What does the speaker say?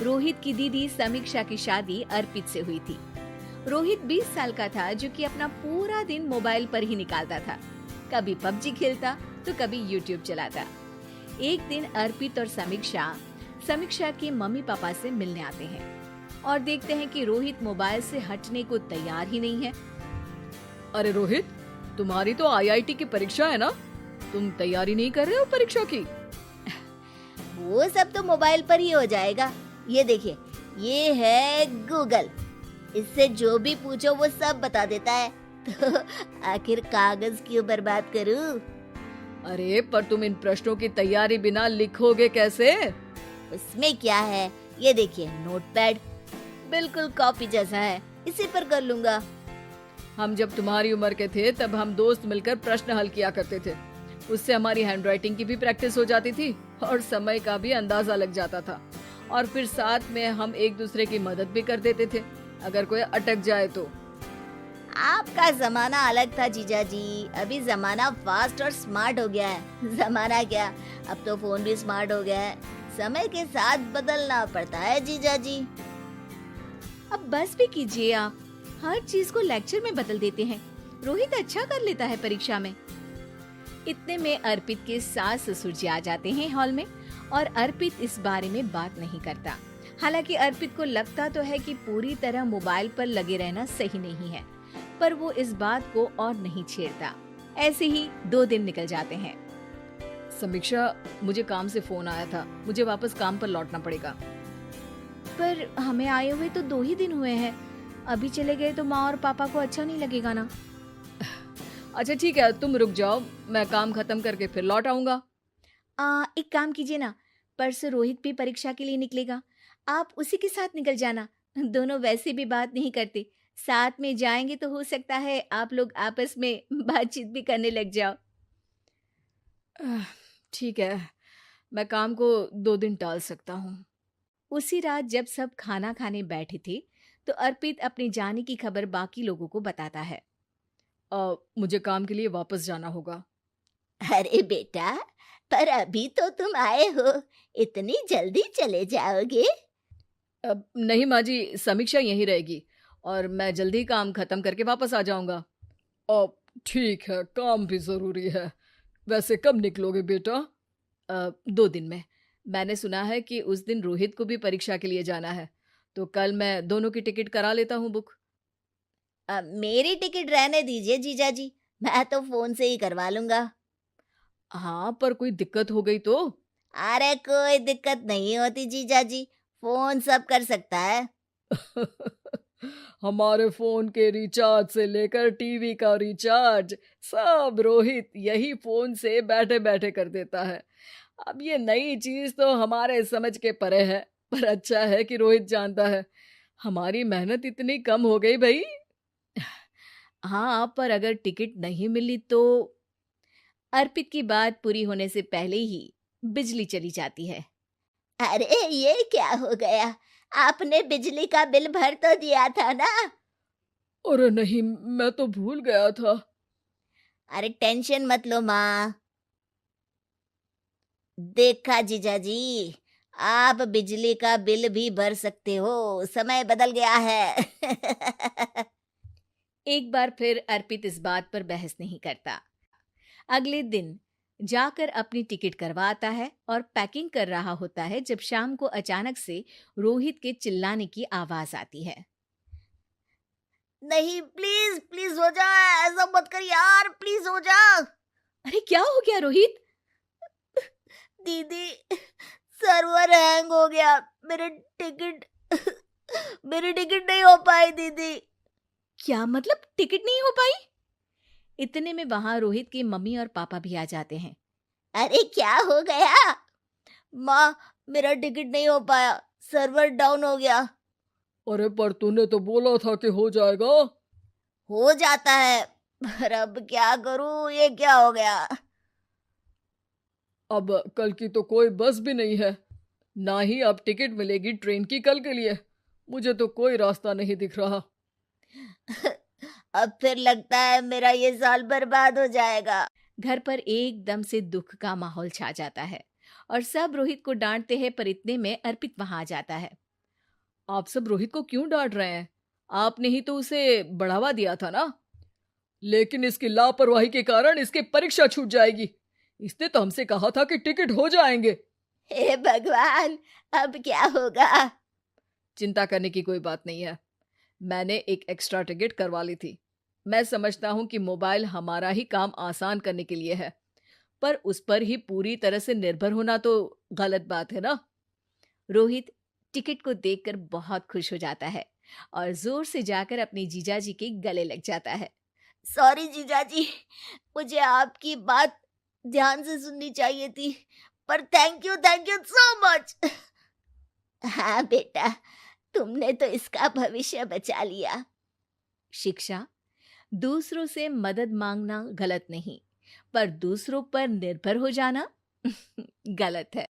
रोहित की दीदी समीक्षा की शादी अर्पित से हुई थी। रोहित 20 साल का था, जो कि अपना पूरा दिन मोबाइल पर ही निकालता था। कभी पबजी खेलता तो कभी यूट्यूब चलाता। एक दिन अर्पित और समीक्षा के मम्मी पापा से मिलने आते हैं और देखते हैं कि रोहित मोबाइल से हटने को तैयार ही नहीं है। अरे रोहित, तुम्हारी तो आईआईटी की परीक्षा है ना, तुम तैयारी नहीं कर रहे हो परीक्षा की? वो सब तो मोबाइल पर ही हो जाएगा। ये देखिए, ये है गूगल, इससे जो भी पूछो वो सब बता देता है। तो आखिर कागज क्यों बर्बाद करूं? अरे पर तुम इन प्रश्नों की तैयारी बिना लिखोगे कैसे? उसमें क्या है, ये देखिए नोटपैड, बिल्कुल कॉपी जैसा है, इसी पर कर लूंगा। हम जब तुम्हारी उम्र के थे तब हम दोस्त मिलकर प्रश्न हल किया करते थे। उससे हमारी हैंडराइटिंग की भी प्रैक्टिस हो जाती थी और समय का भी अंदाजा लग जाता था। और फिर साथ में हम एक दूसरे की मदद भी कर देते थे अगर कोई अटक जाए तो। आपका जमाना अलग था जीजा जी, अभी जमाना फास्ट और स्मार्ट हो गया है। जमाना क्या, अब तो फोन भी स्मार्ट हो गया है। समय के साथ बदलना पड़ता है जीजा जी। अब बस भी कीजिए, आप हर चीज को लेक्चर में बदल देते हैं। रोहित अच्छा कर लेता है परीक्षा में। इतने में अर्पित के सास ससुर जी आ जाते हैं हॉल में और अर्पित इस बारे में बात नहीं करता। हालांकि अर्पित को लगता तो है कि पूरी तरह मोबाइल पर लगे रहना सही नहीं है, पर वो इस बात को और नहीं छेड़ता। ऐसे ही 2 दिन निकल जाते हैं। समीक्षा, मुझे काम से फोन आया था, मुझे वापस काम पर लौटना पड़ेगा। पर हमें आए हुए तो 2 ही दिन हुए हैं, अभी चले गए तो माँ और पापा को अच्छा नहीं लगेगा ना। अच्छा ठीक है, तुम रुक जाओ, मैं काम खत्म करके फिर लौट आऊंगा। एक काम कीजिए ना, परसों रोहित भी परीक्षा के लिए निकलेगा, आप उसी के साथ निकल जाना। दोनों वैसे भी बात नहीं करते, साथ में जाएंगे तो हो सकता है आप लोग आपस में बातचीत भी करने लग जाओ। ठीक है, मैं काम को 2 दिन टाल सकता हूँ। उसी रात जब सब खाना खाने बैठे थे तो अर्पित अपने जाने की खबर बाकी लोगों को बताता है। मुझे काम के लिए वापस जाना होगा। अरे बेटा, पर अभी तो तुम आए हो, इतनी जल्दी चले जाओगे? नहीं माँ जी, समीक्षा यहीं रहेगी और मैं जल्दी काम खत्म करके वापस आ जाऊंगा। ठीक है, काम भी जरूरी है। वैसे कब निकलोगे बेटा? 2 दिन में। मैंने सुना है कि उस दिन रोहित को भी परीक्षा के लिए जाना है, तो कल मैं दोनों की टिकट करा लेता हूँ बुक। मेरी टिकट रहने दीजिए जीजा जी, मैं तो फोन से ही करवा लूंगा। हाँ, पर कोई दिक्कत हो गई तो? अरे कोई दिक्कत नहीं होती जीजा जी, फोन सब कर सकता है। हमारे फोन के रिचार्ज से लेकर टीवी का रिचार्ज सब रोहित यही फोन से बैठे बैठे कर देता है। अब ये नई चीज तो हमारे समझ के परे है, पर अच्छा है कि रोहित जानता है। हमारी मेहनत इतनी कम हो गई भाई। हाँ, पर अगर टिकट नहीं मिली तो? अर्पित की बात पूरी होने से पहले ही बिजली चली जाती है। अरे ये क्या हो गया, आपने बिजली का बिल भर तो दिया था ना? अरे नहीं, मैं तो भूल गया था। अरे टेंशन मत लो माँ। देखा जीजा जी, आप बिजली का बिल भी भर सकते हो, समय बदल गया है। एक बार फिर अर्पित इस बात पर बहस नहीं करता। अगले दिन जाकर अपनी टिकट करवाता है और पैकिंग कर रहा होता है जब शाम को अचानक से रोहित के चिल्लाने की आवाज आती है। नहीं, प्लीज प्लीज हो जा, ऐसा मत कर यार, प्लीज हो जा। अरे क्या हो गया रोहित? दीदी, सर्वर हैंग हो गया, मेरी टिकट नहीं हो पाई दीदी। क्या मतलब टिकट नहीं हो पाई? इतने में वहां रोहित के मम्मी और पापा भी आ जाते हैं। अरे क्या हो गया? माँ, मेरा टिकट नहीं हो पाया, सर्वर डाउन हो गया। अरे पर तूने तो बोला था कि हो जाएगा। हो जाता है, पर अब क्या करूं, ये क्या हो गया? अब कल की तो कोई बस भी नहीं है, ना ही अब टिकट मिलेगी ट्रेन की कल के लिए। मुझे तो कोई रास्ता नहीं दिख रहा। अब फिर लगता है मेरा ये साल बर्बाद हो जाएगा। घर पर एकदम से दुख का माहौल छा जाता है और सब रोहित को डांटते हैं, पर इतने में अर्पित वहां आ जाता है। आप सब रोहित को क्यों डांट रहे हैं? आपने ही तो उसे बढ़ावा दिया था ना। लेकिन इसकी लापरवाही के कारण इसकी परीक्षा छूट जाएगी। इसने तो हमसे कहा था कि टिकट हो जाएंगे। हे भगवान, अब क्या होगा? चिंता करने की कोई बात नहीं है। मैंने एक एक्स्ट्रा टिकट करवा ली थी। मैं समझता हूँ कि मोबाइल हमारा ही काम आसान करने के लिए है, पर उस पर ही पूरी तरह से निर्भर होना तो गलत बात है ना। रोहित टिकट को देखकर बहुत खुश हो जाता है और जोर से जाकर अपने जीजाजी के गले लग जाता है। सॉरी जीजाजी, मुझे आपकी बात ध्यान से सुननी चाहिए थी, पर थैंक यू सो मच। हाँ बेटा, तुमने तो इसका भविष्य बचा लिया। शिक्षा, दूसरों से मदद मांगना गलत नहीं, पर दूसरों पर निर्भर हो जाना गलत है।